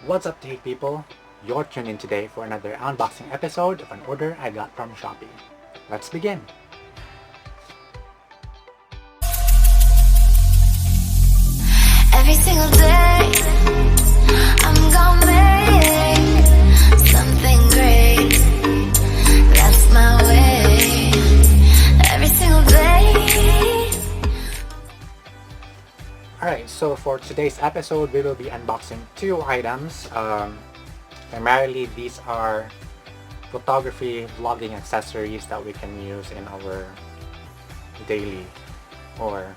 What's up, Take People? You're tuned in today for another unboxing episode of an order I got from Shopee. Let's begin! Every single day, I'm gonna make something great. That's my way. Every single day. Alright, so for today's episode, we will be unboxing two items. Primarily, these are photography vlogging accessories that we can use in our daily or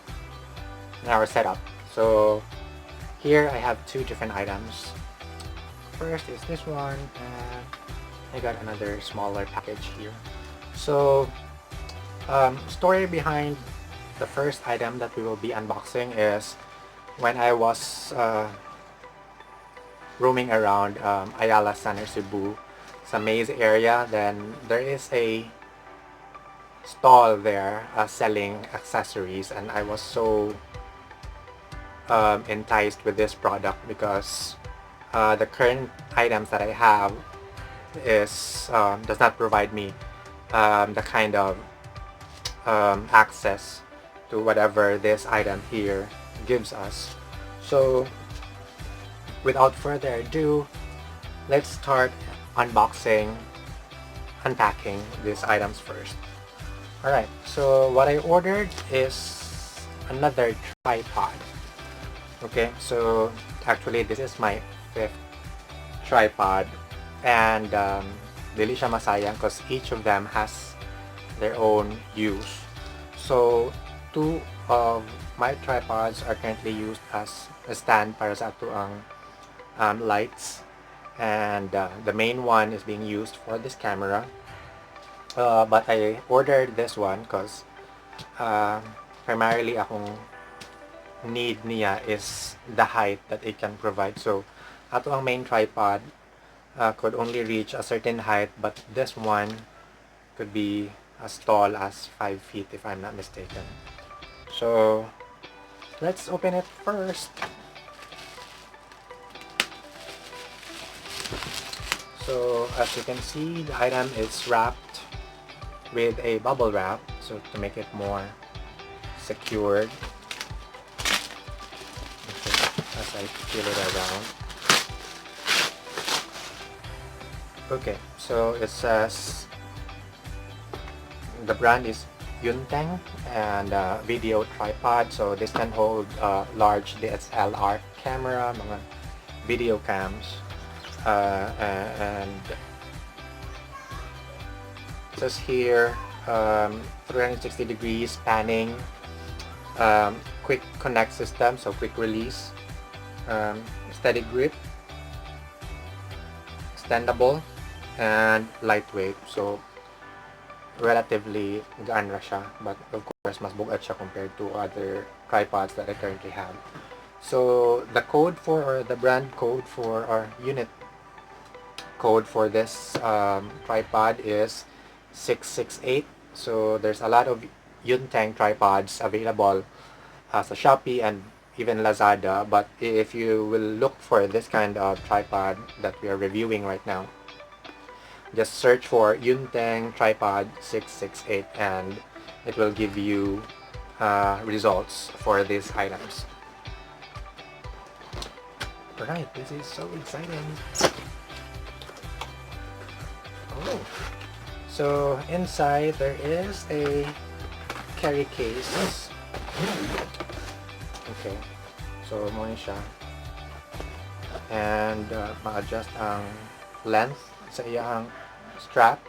in our setup. So here I have two different items. First is this one, and I got another smaller package here. So story behind the first item that we will be unboxing is when I was roaming around Ayala Center, Cebu, sa maze area, then there is a stall there selling accessories, and I was so enticed with this product because the current items that I have is does not provide me the kind of access to whatever this item here gives us. So without further ado, let's start unpacking these items first. Alright, so what I ordered is another tripod. Okay, so actually this is my fifth tripod, and dili siya masayang because each of them has their own use. So two of my tripods are currently used as a stand para sa ato ang lights, and the main one is being used for this camera, but I ordered this one because primarily akong need niya is the height that it can provide. So ato ang main tripod could only reach a certain height, but this one could be as tall as 5 feet if I'm not mistaken. So let's open it first. So as you can see, the item is wrapped with a bubble wrap, so to make it more secured. Okay, as I peel it around. Okay, so it says the brand is Yunteng, and video tripod. So this can hold large DSLR camera, mga video cams, and it says here 360 degrees panning, quick connect system, so quick release, steady grip, extendable, and lightweight. So relatively gaan ra siya, but of course mas bugat siya compared to other tripods that I currently have. So the code for, or the brand code for, or unit code for this tripod is 668. So there's a lot of Yunteng tripods available sa Shopee and even Lazada, but if you will look for this kind of tripod that we are reviewing right now, just search for Yunteng tripod 668 and it will give you results for these items. Alright, this is so exciting. Oh, so inside there is a carry case. Okay, so mo ni siya, and ma-adjust ang length sa iyang strap,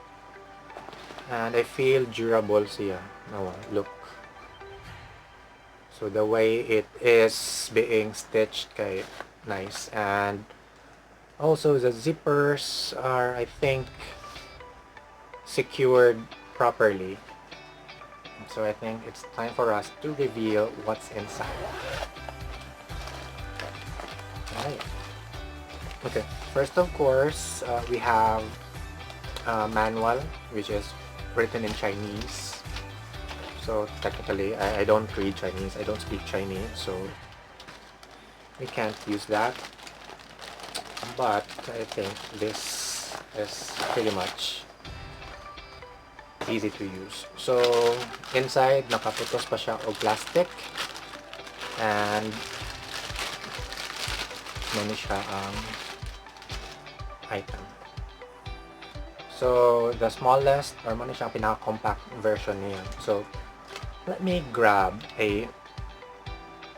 and I feel durable siya. No, look, so the way it is being stitched kay nice, and also the zippers are, I think, secured properly. So I think it's time for us to reveal what's inside. Alright. Okay, first of course, we have a manual which is written in Chinese. So technically, I don't read Chinese, I don't speak Chinese, so we can't use that. but I think this is pretty much easy to use. So inside nakaputos pa siya og plastic, and mani siya ang item. So the smallest or mani siya ang pinaka-compact version niya. So let me grab a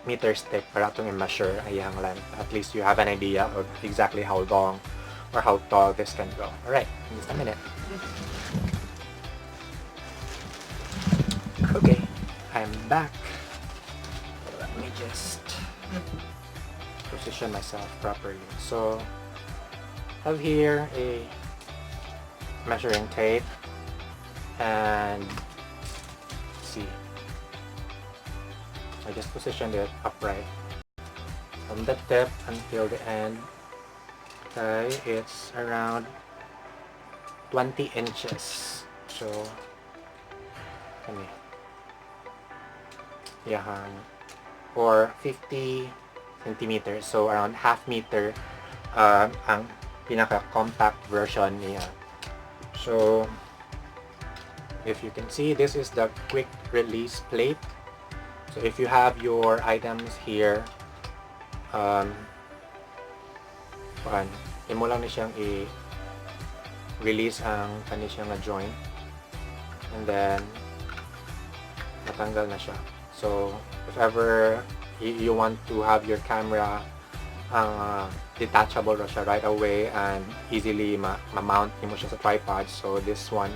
meter stick para itong i-measure ang length. At least you have an idea of exactly how long or how tall this can go. Alright, in just a minute. Okay, I'm back. Let me just position myself properly. So, I have here a measuring tape, and see, I just positioned it upright from the tip until the end. Okay, it's around 20 inches. So, or 50 centimeters, so around half meter ang pinaka-compact version niya. So if you can see, this is the quick release plate. So if you have your items here, imo lang ni siyang i-release ang kani siyang joint, and then matanggal na siya. So if ever you want to have your camera detachable siya right away and easily ma-mount mo siya sa tripod, so this one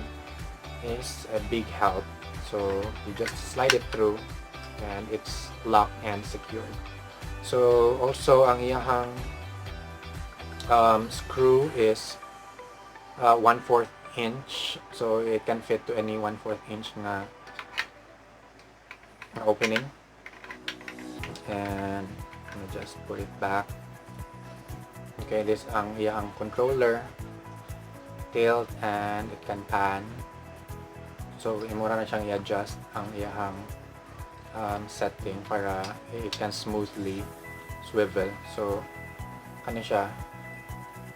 is a big help. So you just slide it through and it's locked and secured. So also ang iyang screw is 1/4 inch, so it can fit to any 1/4 inch na opening. And let me just put it back. Okay, this ang iyang controller, tilt, and it can pan. So imura na siyang i-adjust ang iyang setting para it can smoothly swivel. So ano siya,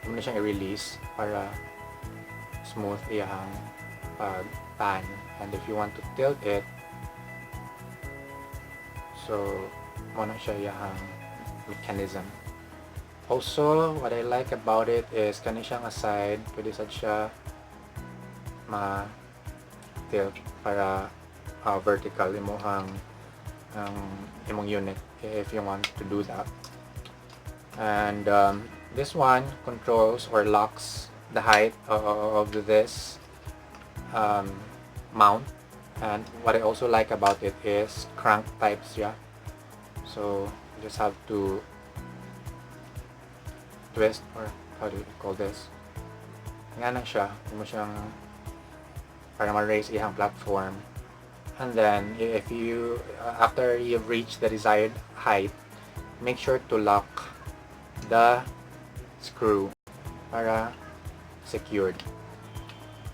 imo na siyang i-release para smooth iyang pan. And if you want to tilt it, so mo na siya iyang mechanism. Also, what I like about it is kani siyang aside, pwede sad siya ma-tilt para vertical imong unit if you want to do that. And this one controls or locks the height of this mount. And what I also like about it is crank types, yeah. So you just have to twist, or how do you call this? Nga lang siya, mo siyang para ma-raise iyang platform. And then if you after you've reached the desired height, make sure to lock the screw para secured.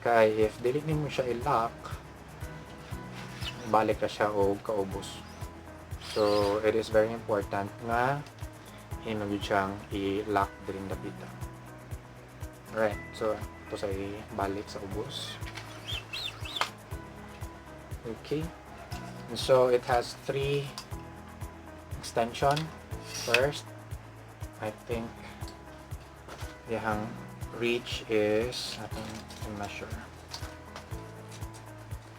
Kaya if dili nimo siya i-lock, balik na siya o kaubos. So it is very important nga hinugid siyang i-lock din dapita. Alright, so ito sa balik sa ubos. Okay, and so it has 3 extension. First, I think the reach is, I think I measure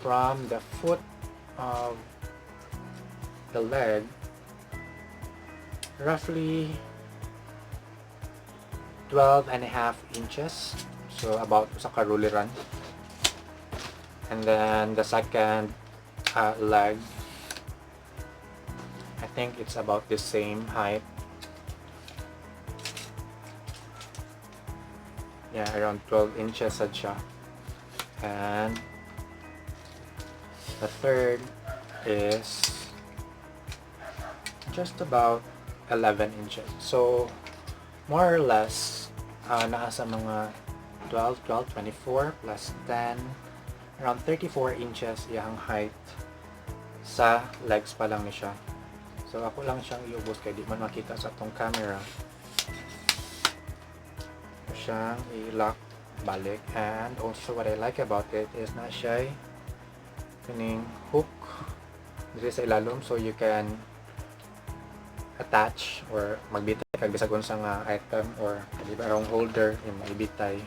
from the foot of the leg, roughly 12.5 inches, so about sa karuliran. And then the second leg, I think it's about the same height, yeah, around 12 inches sad siya. And the third is just about 11 inches. So more or less nasa mga 12, 24 plus 10, around 34 inches yung height sa legs pa lang ni siya. So ako lang siyang iubos kaya di man makita sa tong camera. mo siyang i-lock balik. And also what I like about it is na siya kining hook dito sa ilalom, so you can attach or magbitay kag bisag unsa nga item or di ba arong holder yung maibitay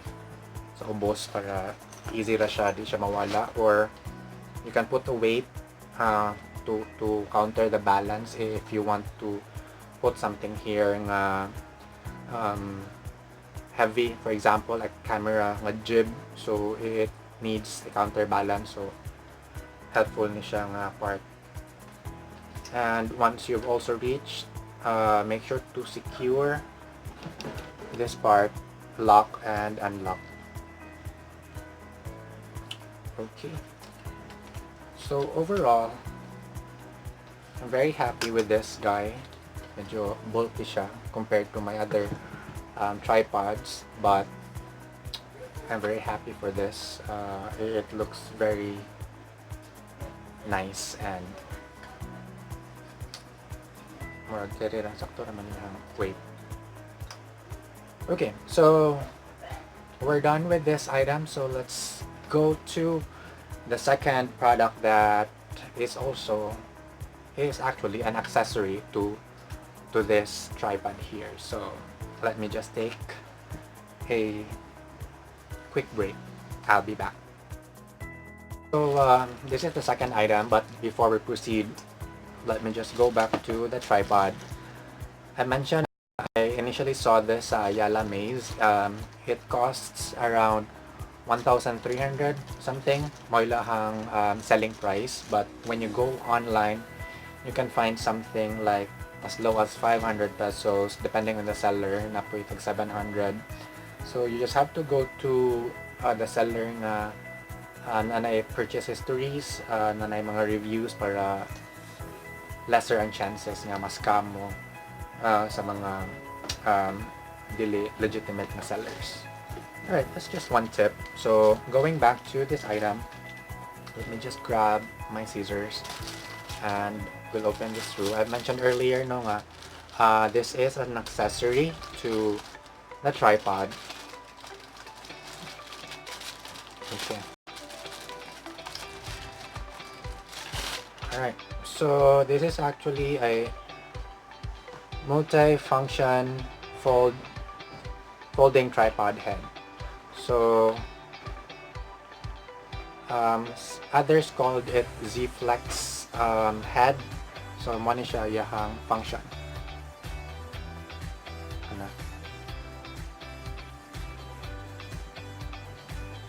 sa ubos para easy ra siya, di siya mawala. Or you can put a weight to counter the balance if you want to put something here nga heavy, for example like camera nga jib, so it needs a counterbalance, so helpful ni siya nga part. And once you've also reached, make sure to secure this part, lock and unlock. Okay, so overall I'm very happy with this guy. Medyo bulky siya compared to my other tripods, but I'm very happy for this. It looks very nice and murag kere ra sakto naman yung weight. Okay, so we're done with this item, so let's go to the second product that is actually an accessory to this tripod here. So let me just take a quick break. I'll be back. So this is the second item, but before we proceed, let me just go back to the tripod. I mentioned I initially saw this Ayala Maze. It costs around 1,300 something moilahang selling price, but when you go online you can find something like as low as 500 pesos depending on the seller, na po itag 700. So you just have to go to the seller nga nanay purchase histories, nanay mga reviews para lesser ang chances nga ma-scam mo sa mga dili legitimate na sellers. Alright, that's just one tip. So going back to this item, let me just grab my scissors and we'll open this through. I mentioned earlier no nga, this is an accessory to the tripod. Okay. Alright, so this is actually a multi-function folding tripod head. So others called it ZFlex head. So mo ni siya yahang function.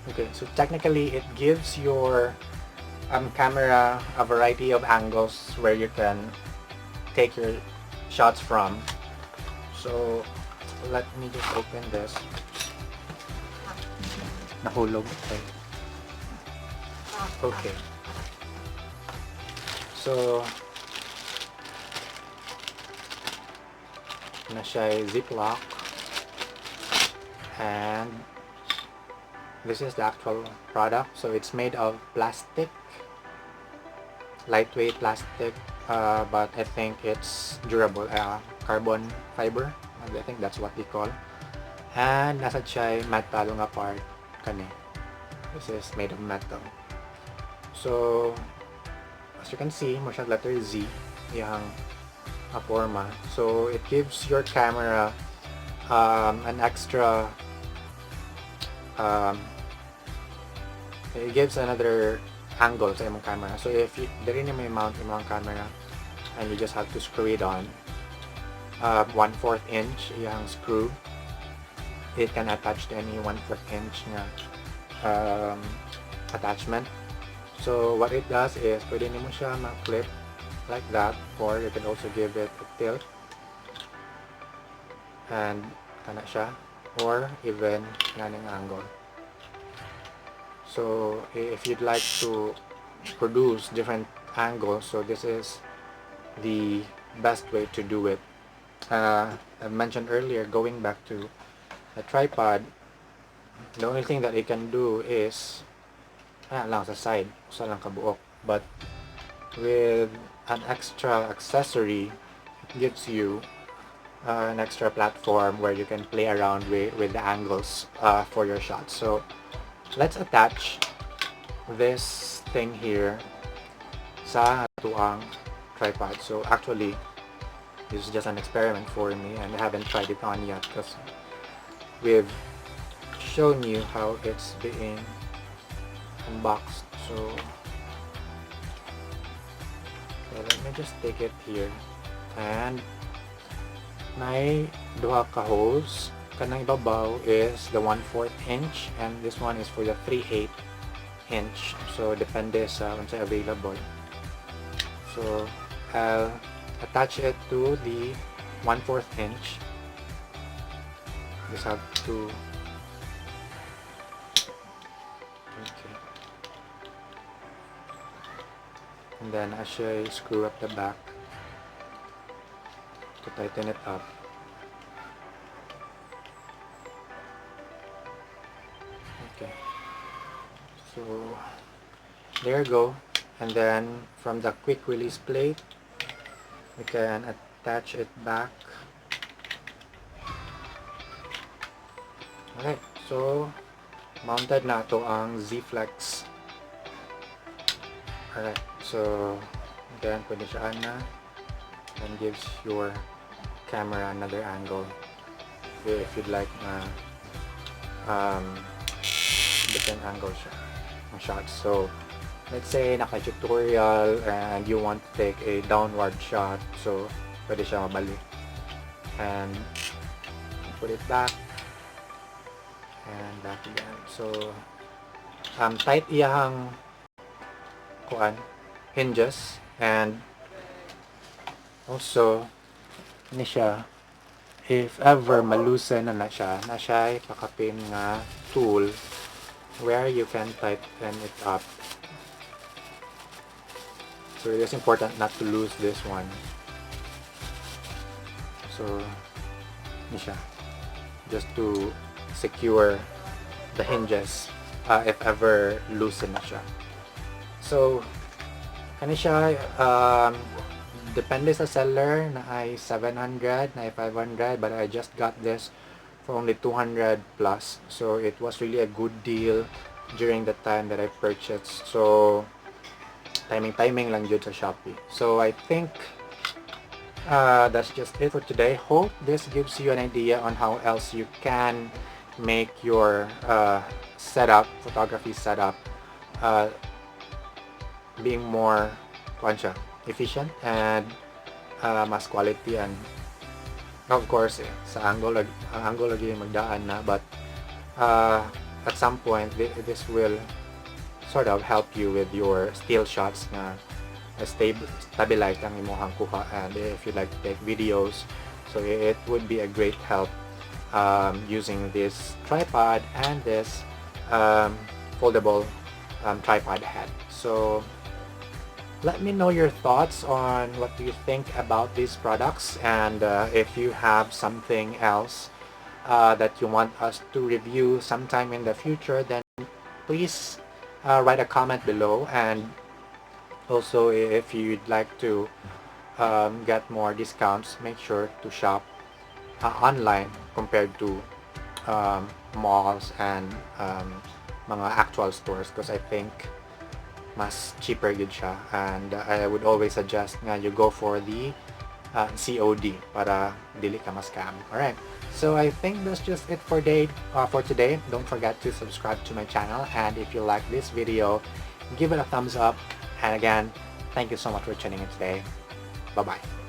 Okay, so technically it gives your camera a variety of angles where you can take your shots from. So let me just open this. Nahulog. Okay. So na siya ziplock, and this is the actual product. So it's made of plastic, lightweight plastic, but I think it's durable, carbon fiber, I think that's what they call. And nasa siya metal nga part kani. This is made of metal. So as you can see, mo siya letter Z yung forma. So it gives your camera an extra it gives another angle sa imong camera. So if you diri ni may mount imong camera and you just have to screw it on, 1/4 inch yung screw, it can attach to any 1/4 inch nga attachment. So what it does is pwede nimo siya ma-clip like that, or you can also give it a tilt and kana siya, or even nganing angle. So if you'd like to produce different angles, so this is the best way to do it. I mentioned earlier, going back to the tripod, the only thing that it can do is lang sa side, usa lang kabuok. But with an extra accessory, it gives you an extra platform where you can play around with the angles for your shots. So let's attach this thing here sa tuang tripod. So actually, this is just an experiment for me and I haven't tried it on yet because we've shown you how it's being unboxed. So let me just take it here, and may duha ka holes. Kanang ibabaw is the 1/4 inch and this one is for the 3/8 inch. So depende sa unsay available. So I'll attach it to the 1/4 inch. Just have to and then I should screw up the back to tighten it up. Okay, so there you go. And then from the quick release plate we can attach it back. Alright, so mounted na to ang ZFlex. Alright, so again, pwede siya na and gives your camera another angle if you'd like na different angle siya ng shots. So let's say naka-tutorial and you want to take a downward shot, so pwede siya mabali and put it back and back again. So tight iyang hinges, and also ni siya if ever malusen na siya kakapin nga tool where you can tighten it up. So it is important not to lose this one. So ni siya just to secure the hinges if ever loosen na siya. So kani siya depende sa seller na ay 700 na ay 500, but I just got this for only 200 plus, so it was really a good deal during the time that I purchased. So timing lang jud sa Shopee. So I think that's just it for today. Hope this gives you an idea on how else you can make your photography setup being more efficient and mas quality, and of course sa angle lagi magdaan na, but at some point this will sort of help you with your still shots na stabilize ang imong kuha, and if you like to take videos, so it would be a great help using this tripod and this foldable tripod head. So let me know your thoughts on what do you think about these products, and if you have something else that you want us to review sometime in the future, then please write a comment below. And also, if you'd like to get more discounts, make sure to shop online compared to malls and mga actual stores, because I think mas cheaper good siya, and I would always suggest nga you go for the COD para dili ka ma-scam. Alright, so I think that's just it for today. Don't forget to subscribe to my channel, and if you like this video, give it a thumbs up, and again, thank you so much for tuning in today. Bye bye.